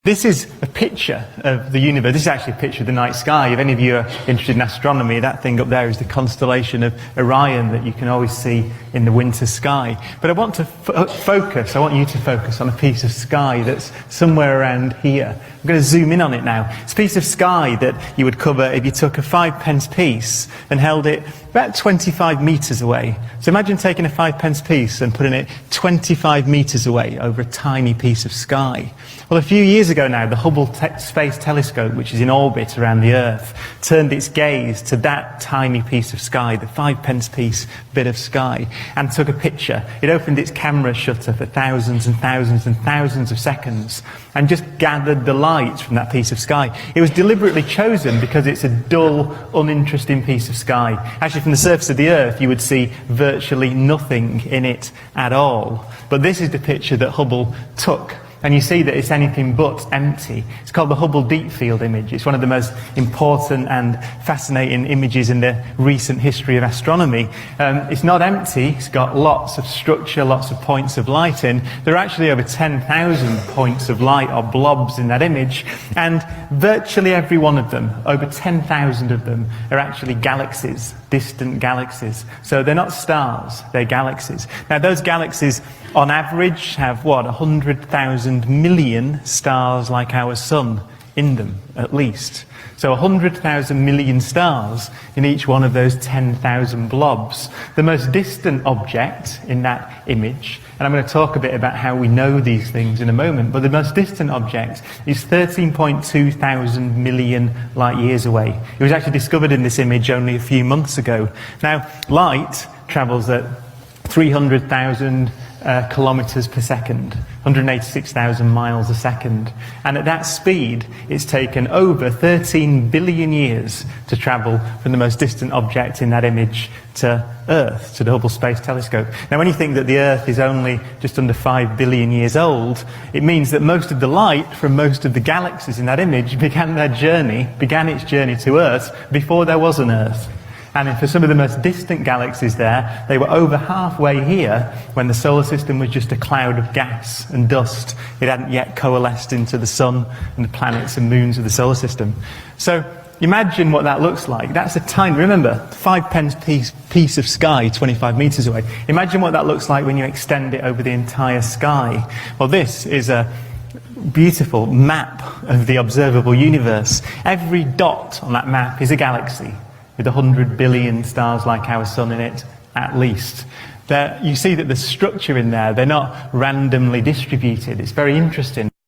This is a picture of the universe. This is actually a picture of the night sky. If any of you are interested in astronomy, that thing up there is the constellation of Orion that you can always see in the winter sky. But I want to I want you to focus on a piece of sky that's somewhere around here. I'm going to zoom in on it now. It's a piece of sky that you would cover if you took a 5p piece and held it about 25 metres away. So imagine taking a 5p piece and putting it 25 metres away over a tiny piece of sky. Well, a few years ago now, the Hubble Space Telescope, which is in orbit around the Earth, turned its gaze to that tiny piece of sky, the 5p piece bit of sky, and took a picture. It opened its camera shutter for thousands and thousands and thousands of seconds and just gathered the light from that piece of sky. It was deliberately chosen because it's a dull, uninteresting piece of sky. Actually, from the surface of the Earth, you would see virtually nothing in it at all. But this is the picture that Hubble took. And you see that it's anything but empty. It's called the Hubble Deep Field image. It's one of the most important and fascinating images in the recent history of astronomy. It's not empty. It's got lots of structure, lots of points of light in. There are actually over 10,000 points of light or blobs in that image. And virtually every one of them, over 10,000 of them, are actually galaxies, distant galaxies. So they're not stars, they're galaxies. Now those galaxies, on average, have 100,000 million stars like our sun in them, at least. So 100,000 million stars in each one of those 10,000 blobs. The most distant object in that image, and I'm going to talk a bit about how we know these things in a moment, but the most distant object is 13.2 thousand million light years away. It was actually discovered in this image only a few months ago. Now, light travels at 300,000 kilometers per second, 186,000 miles a second. And at that speed, it's taken over 13 billion years to travel from the most distant object in that image to Earth, to the Hubble Space Telescope. Now, when you think that the Earth is only just under 5 billion years old, it means that most of the light from most of the galaxies in that image began its journey to Earth before there was an Earth. And for some of the most distant galaxies there, they were over halfway here when the solar system was just a cloud of gas and dust. It hadn't yet coalesced into the sun and the planets and moons of the solar system. So imagine what that looks like. That's a tiny, remember, 5p piece of sky 25 metres away. Imagine what that looks like when you extend it over the entire sky. Well, this is a beautiful map of the observable universe. Every dot on that map is a galaxy, with 100 billion stars like our sun in it, at least. You see that the structure in there, they're not randomly distributed. It's very interesting.